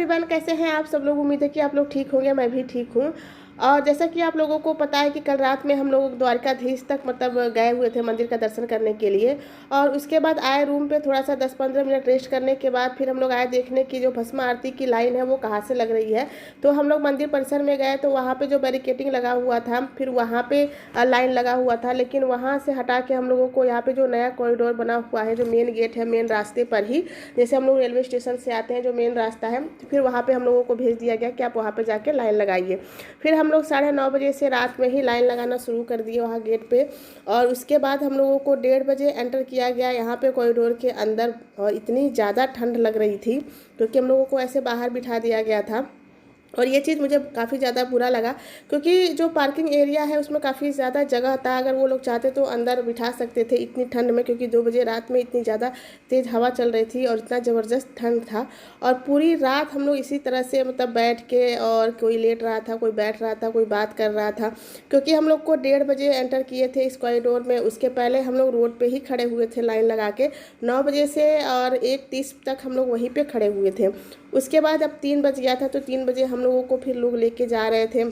Everyone, कैसे हैं आप सब लोग। उम्मीद है कि आप लोग ठीक होंगे, मैं भी ठीक हूँ। और जैसा कि आप लोगों को पता है कि कल रात में हम लोग द्वारकाधीश तक मतलब गए हुए थे मंदिर का दर्शन करने के लिए। और उसके बाद आए रूम पे थोड़ा सा 10-15 मिनट रेस्ट करने के बाद फिर हम लोग आए देखने की जो भस्म आरती की लाइन है वो कहाँ से लग रही है। तो हम लोग मंदिर परिसर में गए तो वहाँ पे जो बैरिकेटिंग लगा हुआ था फिर वहाँ पे लाइन लगा हुआ था, लेकिन वहाँ से हटा के हम लोगों को यहाँ पे जो नया कॉरिडोर बना हुआ है, जो मेन गेट है, मेन रास्ते पर ही, जैसे हम लोग रेलवे स्टेशन से आते हैं जो मेन रास्ता है, तो फिर वहाँ पे हम लोगों को भेज दिया गया कि आप वहाँ पे जाके लाइन लगाइए। फिर हम लोग 9:30 बजे से रात में ही लाइन लगाना शुरू कर दिए वहाँ गेट पे। और उसके बाद हम लोगों को 1:30 बजे एंटर किया गया यहाँ पे कॉरिडोर के अंदर। और इतनी ज़्यादा ठंड लग रही थी क्योंकि हम लोगों को ऐसे बाहर बिठा दिया गया था। और ये चीज़ मुझे काफ़ी ज़्यादा बुरा लगा क्योंकि जो पार्किंग एरिया है उसमें काफ़ी ज़्यादा जगह था, अगर वो लोग चाहते तो अंदर बिठा सकते थे इतनी ठंड में, क्योंकि 2 बजे रात में इतनी ज़्यादा तेज़ हवा चल रही थी और इतना ज़बरदस्त ठंड था। और पूरी रात हम लोग इसी तरह से मतलब बैठ के, और कोई लेट रहा था, कोई बैठ रहा था, कोई बात कर रहा था, क्योंकि हम लोग को 1:30 बजे एंटर किए थे इस कॉरिडोर में। उसके पहले हम लोग रोड पर ही खड़े हुए थे लाइन लगा के 9 बजे से, और 1:30 तक हम लोग वहीं पर खड़े हुए थे। उसके बाद अब 3 बज गया था तो 3 बजे हम लोगों को फिर लोग लेके जा रहे थे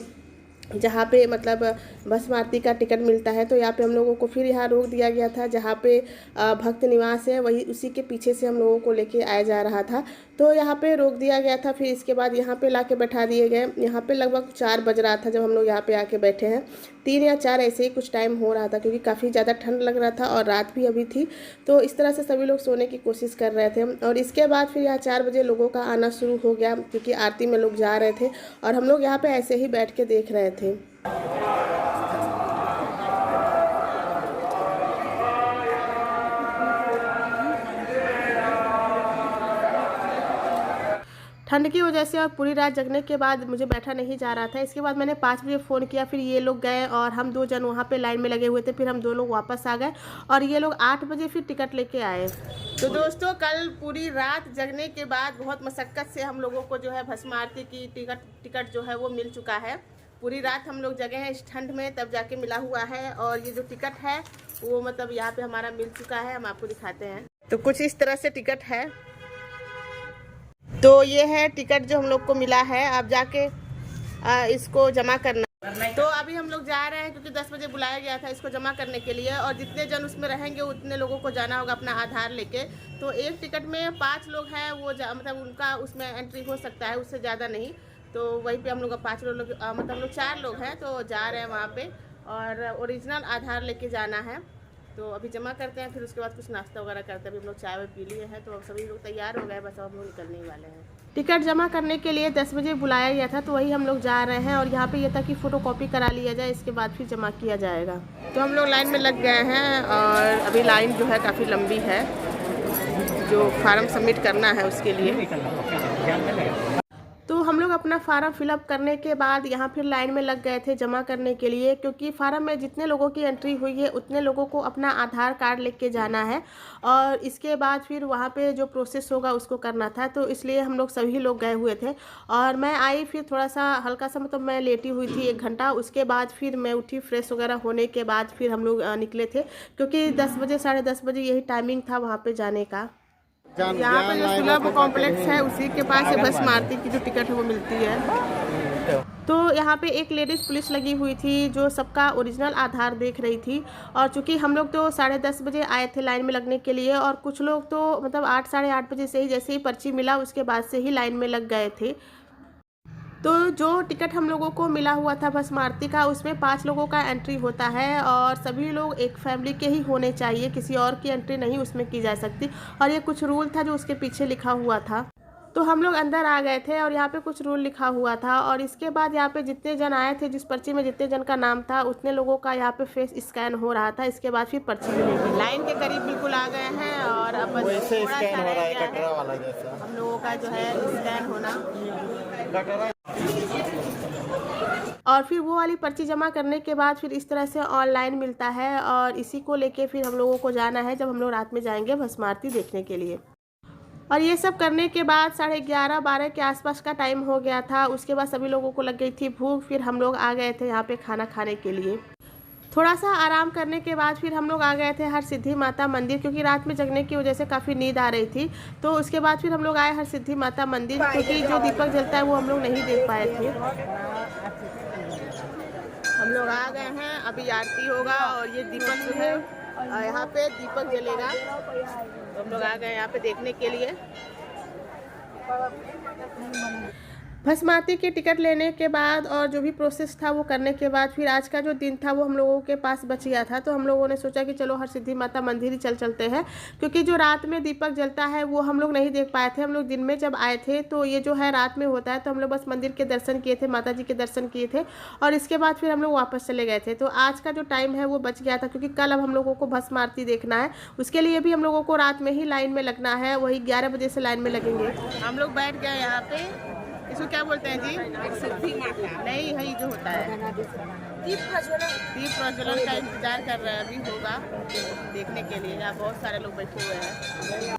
जहाँ पे मतलब भस्म आरती का टिकट मिलता है। तो यहाँ पे हम लोगों को फिर यहाँ रोक दिया गया था जहाँ पे भक्त निवास है, वही उसी के पीछे से हम लोगों को लेके आया जा रहा था। तो यहाँ पे रोक दिया गया था। फिर इसके बाद यहाँ पे लाके बैठा दिए गए। यहाँ पे लगभग 4 बज रहा था जब हम लोग यहाँ पे आके बैठे हैं। 3 या 4 ऐसे ही कुछ टाइम हो रहा था क्योंकि काफ़ी ज़्यादा ठंड लग रहा था और रात भी अभी थी। तो इस तरह से सभी लोग सोने की कोशिश कर रहे थे। और इसके बाद फिर यहाँ 4 बजे लोगों का आना शुरू हो गया क्योंकि आरती में लोग जा रहे थे और हम लोग यहाँ पे ऐसे ही बैठ के देख रहे थे। ठंड की वजह से और पूरी रात जगने के बाद मुझे बैठा नहीं जा रहा था। इसके बाद मैंने 5 बजे फ़ोन किया, फिर ये लोग गए और हम 2 जन वहाँ पे लाइन में लगे हुए थे। फिर हम 2 लोग वापस आ गए और ये लोग 8 बजे फिर टिकट लेके आए। तो दोस्तों, कल पूरी रात जगने के बाद बहुत मशक्क़त से हम लोगों को जो है भस्म आरती की टिकट जो है वो मिल चुका है। पूरी रात हम लोग जगह हैं इस ठंड में, तब जाके मिला हुआ है। और ये जो टिकट है वो मतलब यहाँ पे हमारा मिल चुका है, हम आपको दिखाते हैं। तो कुछ इस तरह से टिकट है। तो ये है टिकट जो हम लोग को मिला है। आप जाके इसको जमा करना। तो अभी हम लोग जा रहे हैं क्योंकि 10 बजे बुलाया गया था इसको जमा करने के लिए। और जितने जन उसमें रहेंगे उतने लोगों को जाना होगा अपना आधार लेके। तो एक टिकट में 5 लोग हैं, वो मतलब उनका उसमें एंट्री हो सकता है, उससे ज़्यादा नहीं। तो वहीं पे हम लोग 5 लोग मतलब हम लोग 4 लोग हैं तो जा रहे हैं वहाँ पे। और ओरिजिनल आधार लेके जाना है। तो अभी जमा करते हैं, फिर उसके बाद कुछ नाश्ता वगैरह करते हैं। अभी हम लोग चाय पी लिए हैं तो अब सभी लोग तैयार हो गए, बस अब हम लोग निकलने ही वाले हैं। टिकट जमा करने के लिए 10 बजे बुलाया गया था तो वही हम लोग जा रहे हैं। और यहाँ पे ये था कि फ़ोटो कॉपी करा लिया जाए, इसके बाद फिर जमा किया जाएगा। तो हम लोग लाइन में लग गए हैं और अभी लाइन जो है काफ़ी लंबी है, जो फार्म सबमिट करना है उसके लिए। तो हम लोग अपना फार्म फिलअप करने के बाद यहाँ फिर लाइन में लग गए थे जमा करने के लिए, क्योंकि फार्म में जितने लोगों की एंट्री हुई है उतने लोगों को अपना आधार कार्ड लेके जाना है। और इसके बाद फिर वहाँ पे जो प्रोसेस होगा उसको करना था, तो इसलिए हम लोग सभी लोग गए हुए थे। और मैं आई फिर थोड़ा सा हल्का सा मतलब मैं लेटी हुई थी 1 घंटा। उसके बाद फिर मैं उठी, फ्रेश वगैरह होने के बाद फिर हम लोग निकले थे, क्योंकि 10 बजे 10:30 बजे यही टाइमिंग था वहाँ पर जाने का। यहाँ पे जो सुलभ कॉम्प्लेक्स है उसी के पास है भस्म आरती की जो टिकट है वो मिलती है। तो यहाँ पे एक लेडीज़ पुलिस लगी हुई थी जो सबका ओरिजिनल आधार देख रही थी। और चूंकि हम लोग तो 10:30 बजे आए थे लाइन में लगने के लिए, और कुछ लोग तो मतलब 8 साढ़े 8 बजे से ही, जैसे ही पर्ची मिला उसके बाद से ही लाइन में लग गए थे। तो जो टिकट हम लोगों को मिला हुआ था भस्म आरती का, उसमें 5 लोगों का एंट्री होता है और सभी लोग एक फैमिली के ही होने चाहिए, किसी और की एंट्री नहीं उसमें की जा सकती। और ये कुछ रूल था जो उसके पीछे लिखा हुआ था। तो हम लोग अंदर आ गए थे और यहाँ पे कुछ रूल लिखा हुआ था। और इसके बाद यहाँ पे जितने जन आए थे, जिस पर्ची में जितने जन का नाम था उतने लोगों का यहाँ पे फेस स्कैन हो रहा था। इसके बाद फिर पर्ची मिलेगी। लाइन के करीब बिल्कुल आ गए हैं और अब थोड़ा सा रह गया है हम लोगों का जो है स्कैन होना। और फिर वो वाली पर्ची जमा करने के बाद फिर इस तरह से ऑनलाइन मिलता है। और इसी को लेके फिर हम लोगों को जाना है जब हम लोग रात में जाएंगे भस्म आरती देखने के लिए। और ये सब करने के बाद 11:30-12 के आसपास का टाइम हो गया था। उसके बाद सभी लोगों को लग गई थी भूख, फिर हम लोग आ गए थे यहाँ पे खाना खाने के लिए। थोड़ा सा आराम करने के बाद फिर हम लोग आ गए थे हरसिद्धि माता मंदिर, क्योंकि रात में जगने की वजह से काफ़ी नींद आ रही थी। तो उसके बाद फिर हम लोग आए हरसिद्धि माता मंदिर, क्योंकि जो दीपक जलता है वो हम लोग नहीं देख पाए थे। हम लोग आ गए हैं, अभी आरती होगा और ये दीपक जो है यहाँ पे दीपक जलेगा। तो हम लोग आ गए यहाँ पे देखने के लिए। भस्म आरती की टिकट लेने के बाद और जो भी प्रोसेस था वो करने के बाद फिर आज का जो दिन था वो हम लोगों के पास बच गया था। तो हम लोगों ने सोचा कि चलो हरसिद्धि माता मंदिर ही चलते हैं, क्योंकि जो रात में दीपक जलता है वो हम लोग नहीं देख पाए थे। हम लोग दिन में जब आए थे तो ये जो है रात में होता है, तो हम लोग बस मंदिर के दर्शन किए थे, माता जी के दर्शन किए थे और इसके बाद फिर हम लोग वापस चले गए थे। तो आज का जो टाइम है वो बच गया था, क्योंकि कल अब हम लोगों को भस्म आरती देखना है। उसके लिए भी हम लोगों को रात में ही लाइन में लगना है, वही 11 बजे से लाइन में लगेंगे। हम लोग बैठ गए यहाँ पे, इसको क्या बोलते हैं जी? सिद्धि माता नहीं है, जो होता है दीप प्रज्वलन का इंतजार कर रहे हैं, अभी होगा देखने के लिए। यहाँ बहुत सारे लोग बैठे हुए हैं।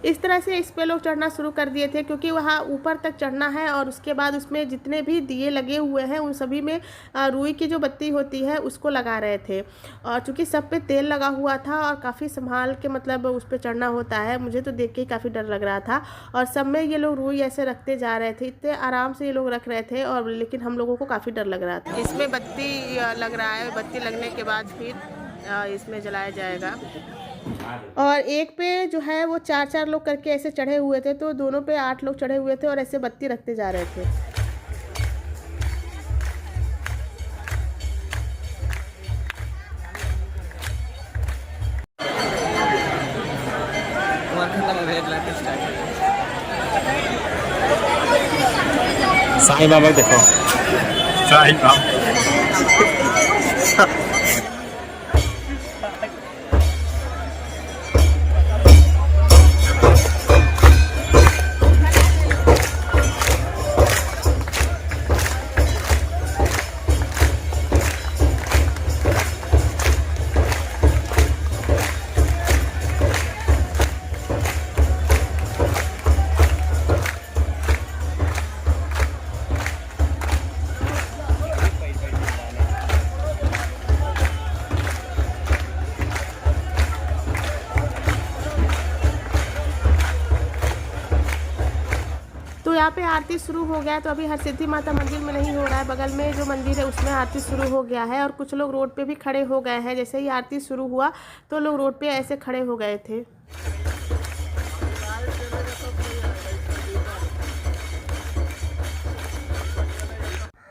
इस तरह से इस पे लोग चढ़ना शुरू कर दिए थे, क्योंकि वहाँ ऊपर तक चढ़ना है और उसके बाद उसमें जितने भी दिए लगे हुए हैं उन सभी में रुई की जो बत्ती होती है उसको लगा रहे थे। और चूँकि सब पे तेल लगा हुआ था और काफ़ी संभाल के मतलब उस पर चढ़ना होता है, मुझे तो देख के ही काफ़ी डर लग रहा था। और सब में ये लोग रुई ऐसे रखते जा रहे थे, इतने आराम से ये लोग रख रहे थे, और लेकिन हम लोगों को काफ़ी डर लग रहा था। इसमें बत्ती लग रहा है, बत्ती लगने के बाद फिर इसमें जलाया जाएगा। और एक पे जो है वो 4-4 लोग करके ऐसे चढ़े हुए थे, तो दोनों पे 8 लोग चढ़े हुए थे और ऐसे बत्ती रखते जा रहे थे। साईं बाबा देखो, साईं बाबा तो यहाँ पे आरती शुरू हो गया। तो अभी हरसिद्धि माता मंदिर में नहीं हो रहा है, बगल में जो मंदिर है उसमें आरती शुरू हो गया है। और कुछ लोग रोड पे भी खड़े हो गए हैं, जैसे ही आरती शुरू हुआ तो लोग रोड पे ऐसे खड़े हो गए थे।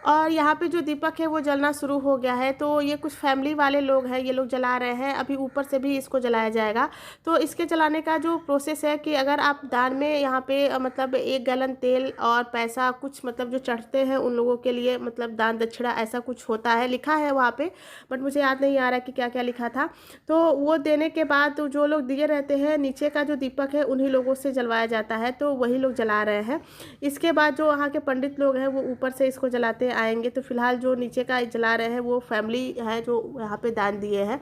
और यहाँ पे जो दीपक है वो जलना शुरू हो गया है। तो ये कुछ फैमिली वाले लोग हैं, ये लोग जला रहे हैं। अभी ऊपर से भी इसको जलाया जाएगा। तो इसके जलाने का जो प्रोसेस है कि अगर आप दान में यहाँ पे मतलब 1 गैलन तेल और पैसा कुछ मतलब जो चढ़ते हैं उन लोगों के लिए मतलब दान दक्षिणा ऐसा कुछ होता है, लिखा है वहाँ पे, बट मुझे याद नहीं आ रहा कि क्या क्या लिखा था। तो वो देने के बाद तो जो लोग दिए रहते हैं, नीचे का जो दीपक है उन्हीं लोगों से जलवाया जाता है, तो वही लोग जला रहे हैं। इसके बाद जो वहाँ के पंडित लोग हैं वो ऊपर से इसको जलाते आएंगे। तो फिलहाल जो नीचे का जला रहे हैं वो फैमिली है जो यहाँ पे दान दिए हैं।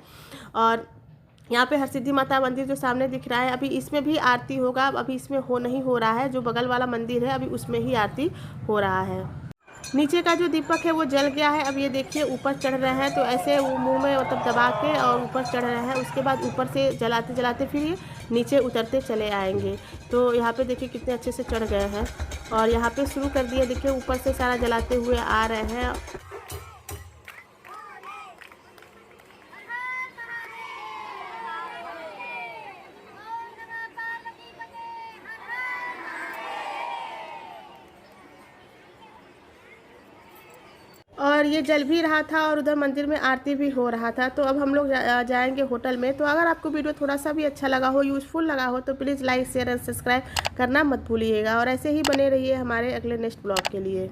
और यहाँ पे हरसिद्धि माता मंदिर जो सामने दिख रहा है, अभी इसमें भी आरती होगा। अभी इसमें नहीं हो रहा है, जो बगल वाला मंदिर है अभी उसमें ही आरती हो रहा है। नीचे का जो दीपक है वो जल गया है। अब ये देखिए ऊपर चढ़ रहे हैं, तो ऐसे वो मुंह में मतलब दबा के और ऊपर चढ़ रहे हैं। उसके बाद ऊपर से जलाते जलाते फिर ये नीचे उतरते चले आएंगे। तो यहाँ पे देखिए कितने अच्छे से चढ़ गए हैं। और यहाँ पे शुरू कर दिया, देखिए ऊपर से सारा जलाते हुए आ रहे हैं। और ये जल भी रहा था और उधर मंदिर में आरती भी हो रहा था। तो अब हम लोग जाएंगे होटल में। तो अगर आपको वीडियो थोड़ा सा भी अच्छा लगा हो, यूज़फुल लगा हो, तो please like share and subscribe करना मत भूलिएगा। और ऐसे ही बने रहिए हमारे अगले नेक्स्ट ब्लॉग के लिए।